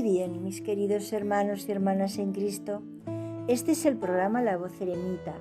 Y bien, mis queridos hermanos y hermanas en Cristo, este es el programa La Voz Eremita,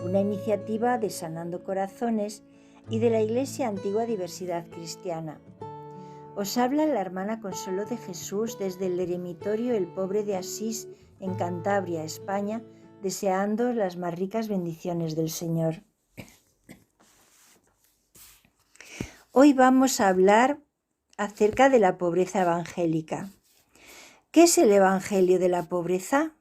una iniciativa de Sanando Corazones y de la Iglesia Antigua Diversidad Cristiana. Os habla la hermana Consuelo de Jesús desde el eremitorio El Pobre de Asís en Cantabria, España, deseando las más ricas bendiciones del Señor. Hoy vamos a hablar acerca de la pobreza evangélica. ¿Qué es el Evangelio de la pobreza?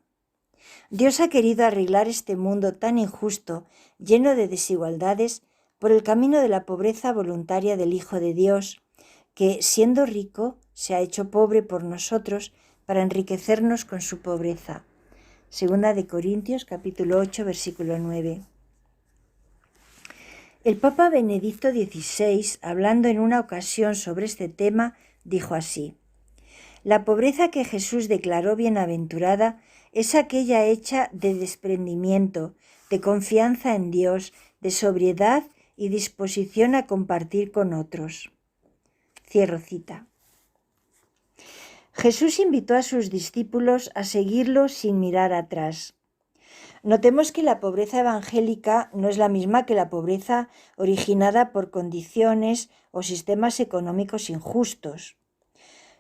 Dios ha querido arreglar este mundo tan injusto, lleno de desigualdades, por el camino de la pobreza voluntaria del Hijo de Dios, que, siendo rico, se ha hecho pobre por nosotros para enriquecernos con su pobreza. Segunda de Corintios, capítulo 8, versículo 9. El Papa Benedicto XVI, hablando en una ocasión sobre este tema, dijo así: la pobreza que Jesús declaró bienaventurada es aquella hecha de desprendimiento, de confianza en Dios, de sobriedad y disposición a compartir con otros. Cierro cita. Jesús invitó a sus discípulos a seguirlo sin mirar atrás. Notemos que la pobreza evangélica no es la misma que la pobreza originada por condiciones o sistemas económicos injustos.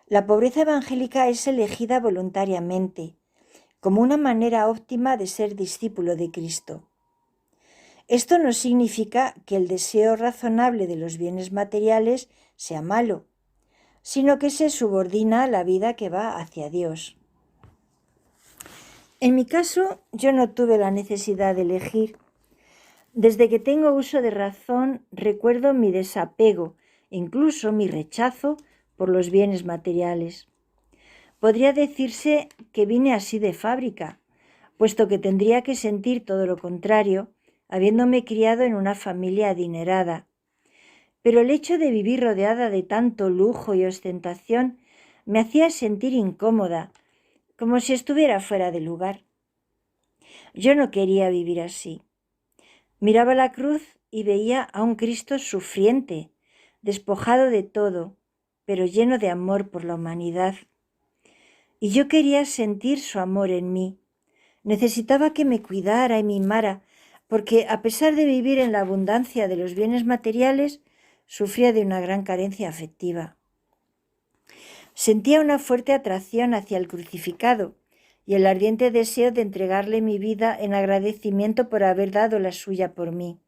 La pobreza evangélica es elegida voluntariamente, como una manera óptima de ser discípulo de Cristo. Esto no significa que el deseo razonable de los bienes materiales sea malo, sino que se subordina a la vida que va hacia Dios. En mi caso, yo no tuve la necesidad de elegir. Desde que tengo uso de razón, recuerdo mi desapego e incluso mi rechazo por los bienes materiales. Podría decirse que vine así de fábrica, puesto que tendría que sentir todo lo contrario, habiéndome criado en una familia adinerada. Pero el hecho de vivir rodeada de tanto lujo y ostentación me hacía sentir incómoda, como si estuviera fuera de lugar. Yo no quería vivir así. Miraba la cruz y veía a un Cristo sufriente, despojado de todo, pero lleno de amor por la humanidad. Y yo quería sentir su amor en mí. Necesitaba que me cuidara y mimara, porque a pesar de vivir en la abundancia de los bienes materiales, sufría de una gran carencia afectiva. Sentía una fuerte atracción hacia el crucificado y el ardiente deseo de entregarle mi vida en agradecimiento por haber dado la suya por mí.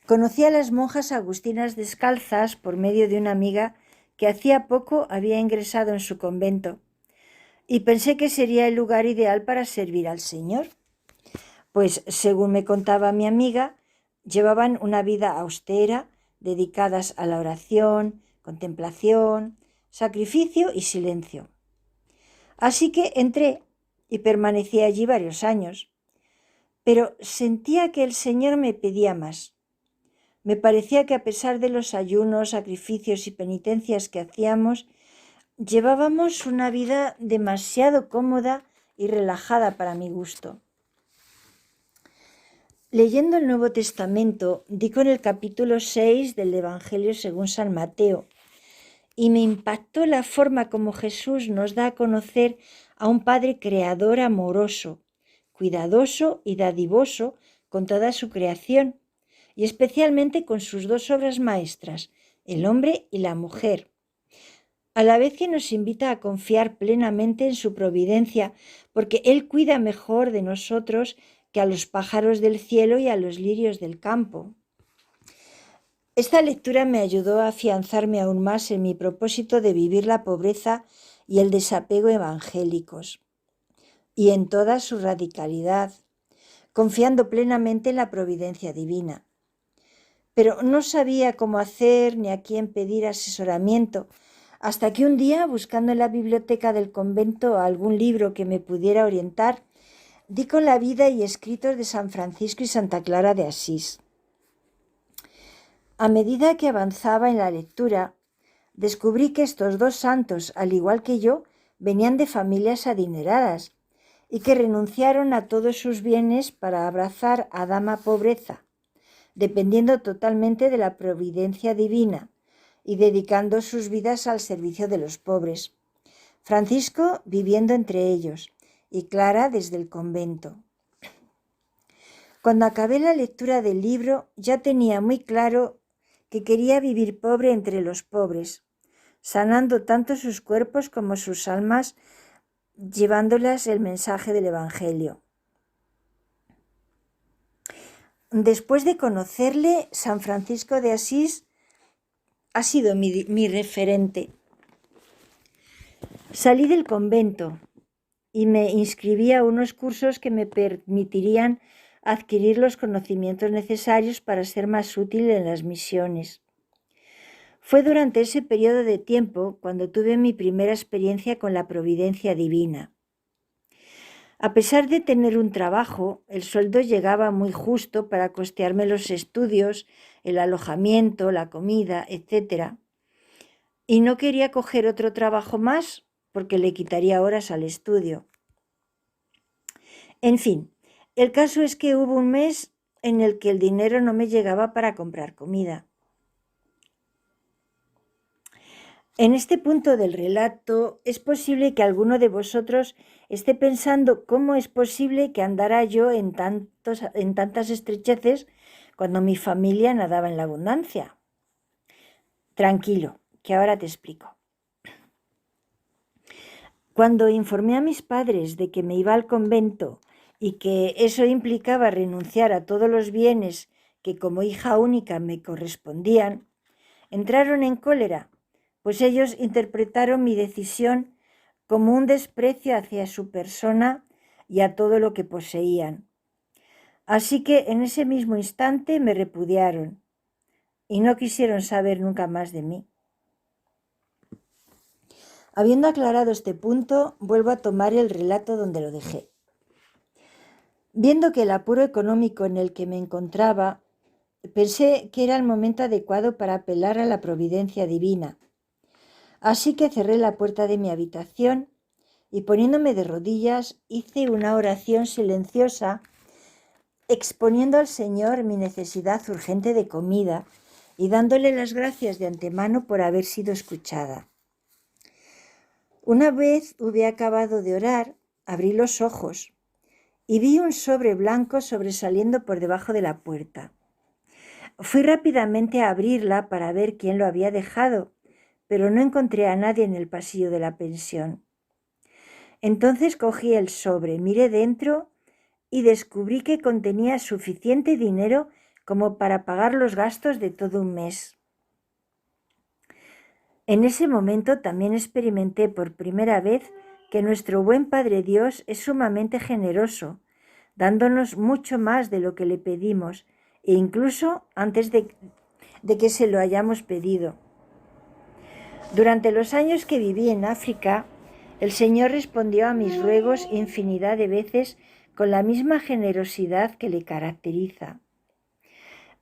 Conocí a las monjas agustinas descalzas por medio de una amiga que hacía poco había ingresado en su convento, y pensé que sería el lugar ideal para servir al Señor, pues, según me contaba mi amiga, llevaban una vida austera, dedicadas a la oración, contemplación, sacrificio y silencio. Así que entré y permanecí allí varios años, pero sentía que el Señor me pedía más. Me parecía que a pesar de los ayunos, sacrificios y penitencias que hacíamos, llevábamos una vida demasiado cómoda y relajada para mi gusto. Leyendo el Nuevo Testamento, di con el capítulo 6 del Evangelio según San Mateo, y me impactó la forma como Jesús nos da a conocer a un Padre creador amoroso, cuidadoso y dadivoso con toda su creación, y especialmente con sus dos obras maestras, el hombre y la mujer, a la vez que nos invita a confiar plenamente en su providencia, porque Él cuida mejor de nosotros que a los pájaros del cielo y a los lirios del campo. Esta lectura me ayudó a afianzarme aún más en mi propósito de vivir la pobreza y el desapego evangélicos, y en toda su radicalidad, confiando plenamente en la providencia divina. Pero no sabía cómo hacer ni a quién pedir asesoramiento, hasta que un día, buscando en la biblioteca del convento algún libro que me pudiera orientar, di con la vida y escritos de San Francisco y Santa Clara de Asís. A medida que avanzaba en la lectura, descubrí que estos dos santos, al igual que yo, venían de familias adineradas y que renunciaron a todos sus bienes para abrazar a dama pobreza, dependiendo totalmente de la providencia divina y dedicando sus vidas al servicio de los pobres. Francisco viviendo entre ellos y Clara desde el convento. Cuando acabé la lectura del libro ya tenía muy claro que quería vivir pobre entre los pobres, sanando tanto sus cuerpos como sus almas, llevándolas el mensaje del Evangelio. Después de conocerle, San Francisco de Asís ha sido mi referente. Salí del convento y me inscribí a unos cursos que me permitirían adquirir los conocimientos necesarios para ser más útil en las misiones. Fue durante ese periodo de tiempo cuando tuve mi primera experiencia con la providencia divina. A pesar de tener un trabajo, el sueldo llegaba muy justo para costearme los estudios, el alojamiento, la comida, etc. Y no quería coger otro trabajo más porque le quitaría horas al estudio. En fin, el caso es que hubo un mes en el que el dinero no me llegaba para comprar comida. En este punto del relato es posible que alguno de vosotros esté pensando cómo es posible que andara yo en tantas estrecheces cuando mi familia nadaba en la abundancia. Tranquilo, que ahora te explico. Cuando informé a mis padres de que me iba al convento y que eso implicaba renunciar a todos los bienes que como hija única me correspondían, entraron en cólera, pues ellos interpretaron mi decisión como un desprecio hacia su persona y a todo lo que poseían. Así que en ese mismo instante me repudiaron y no quisieron saber nunca más de mí. Habiendo aclarado este punto, vuelvo a tomar el relato donde lo dejé. Viendo que el apuro económico en el que me encontraba, pensé que era el momento adecuado para apelar a la providencia divina. Así que cerré la puerta de mi habitación y poniéndome de rodillas hice una oración silenciosa exponiendo al Señor mi necesidad urgente de comida y dándole las gracias de antemano por haber sido escuchada. Una vez hube acabado de orar, abrí los ojos y vi un sobre blanco sobresaliendo por debajo de la puerta. Fui rápidamente a abrirla para ver quién lo había dejado, pero no encontré a nadie en el pasillo de la pensión. Entonces cogí el sobre, miré dentro y descubrí que contenía suficiente dinero como para pagar los gastos de todo un mes. En ese momento también experimenté por primera vez que nuestro buen Padre Dios es sumamente generoso, dándonos mucho más de lo que le pedimos e incluso antes de que se lo hayamos pedido. Durante los años que viví en África, el Señor respondió a mis ruegos infinidad de veces con la misma generosidad que le caracteriza.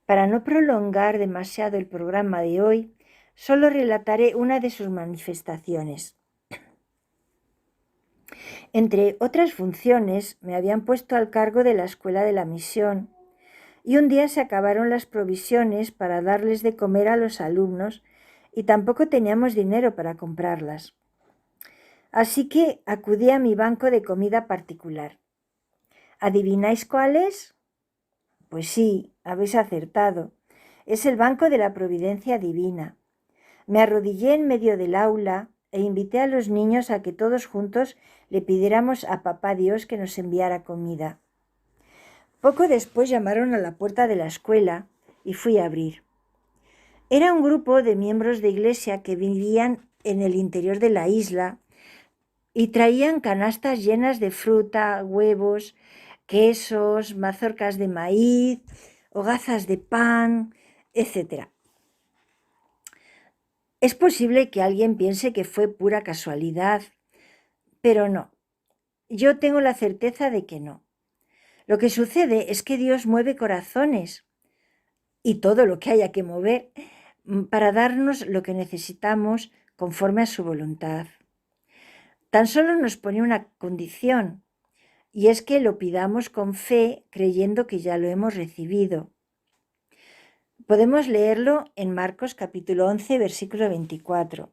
Para no prolongar demasiado el programa de hoy, solo relataré una de sus manifestaciones. Entre otras funciones, me habían puesto al cargo de la escuela de la misión, y un día se acabaron las provisiones para darles de comer a los alumnos y tampoco teníamos dinero para comprarlas. Así que acudí a mi banco de comida particular. ¿Adivináis cuál es? Pues sí, habéis acertado. Es el banco de la providencia divina. Me arrodillé en medio del aula e invité a los niños a que todos juntos le pidiéramos a Papá Dios que nos enviara comida. Poco después llamaron a la puerta de la escuela y fui a abrir. Era un grupo de miembros de iglesia que vivían en el interior de la isla y traían canastas llenas de fruta, huevos, quesos, mazorcas de maíz, hogazas de pan, etc. Es posible que alguien piense que fue pura casualidad, pero no. Yo tengo la certeza de que no. Lo que sucede es que Dios mueve corazones y todo lo que haya que mover para darnos lo que necesitamos conforme a su voluntad. Tan solo nos pone una condición, y es que lo pidamos con fe, creyendo que ya lo hemos recibido. Podemos leerlo en Marcos capítulo 11, versículo 24.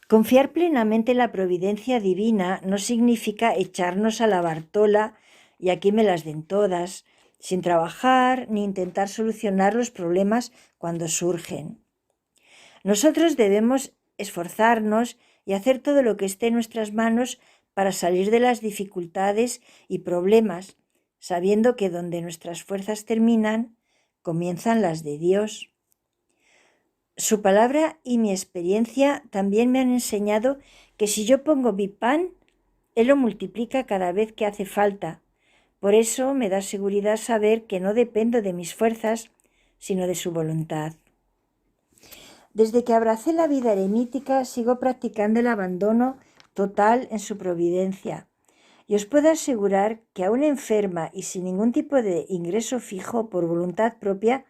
Confiar plenamente en la providencia divina no significa echarnos a la Bartola y aquí me las den todas, sin trabajar ni intentar solucionar los problemas cuando surgen. Nosotros debemos esforzarnos y hacer todo lo que esté en nuestras manos para salir de las dificultades y problemas, sabiendo que donde nuestras fuerzas terminan, comienzan las de Dios. Su palabra y mi experiencia también me han enseñado que si yo pongo mi pan, Él lo multiplica cada vez que hace falta. Por eso me da seguridad saber que no dependo de mis fuerzas, sino de su voluntad. Desde que abracé la vida eremítica, sigo practicando el abandono total en su providencia. Y os puedo asegurar que aún enferma y sin ningún tipo de ingreso fijo por voluntad propia,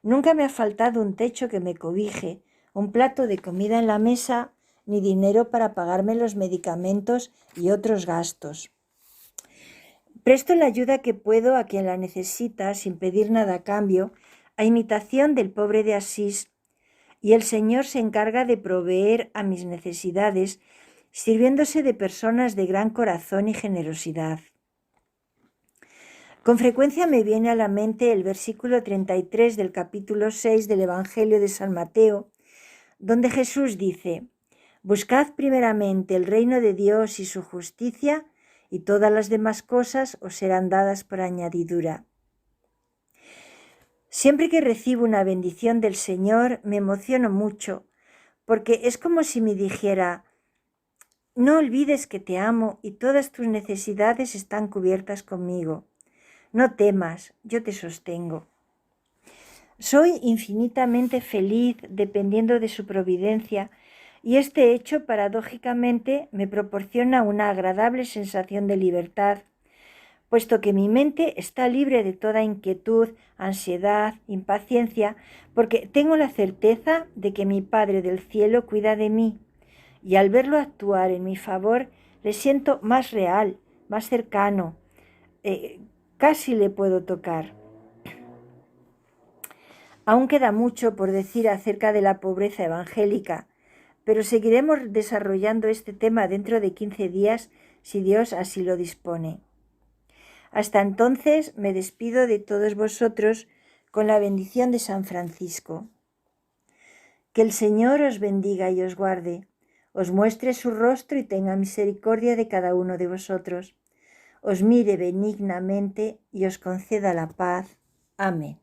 nunca me ha faltado un techo que me cobije, un plato de comida en la mesa, ni dinero para pagarme los medicamentos y otros gastos. Presto la ayuda que puedo a quien la necesita sin pedir nada a cambio, a imitación del pobre de Asís, y el Señor se encarga de proveer a mis necesidades, sirviéndose de personas de gran corazón y generosidad. Con frecuencia me viene a la mente el versículo 33 del capítulo 6 del Evangelio de San Mateo, donde Jesús dice: «Buscad primeramente el reino de Dios y su justicia, y todas las demás cosas os serán dadas por añadidura». Siempre que recibo una bendición del Señor me emociono mucho, porque es como si me dijera: «No olvides que te amo y todas tus necesidades están cubiertas conmigo. No temas, yo te sostengo». Soy infinitamente feliz dependiendo de su providencia, y este hecho paradójicamente me proporciona una agradable sensación de libertad, puesto que mi mente está libre de toda inquietud, ansiedad, impaciencia, porque tengo la certeza de que mi Padre del cielo cuida de mí, y al verlo actuar en mi favor le siento más real, más cercano, casi le puedo tocar. Aún queda mucho por decir acerca de la pobreza evangélica, pero seguiremos desarrollando este tema dentro de 15 días, si Dios así lo dispone. Hasta entonces me despido de todos vosotros con la bendición de San Francisco. Que el Señor os bendiga y os guarde, os muestre su rostro y tenga misericordia de cada uno de vosotros, os mire benignamente y os conceda la paz. Amén.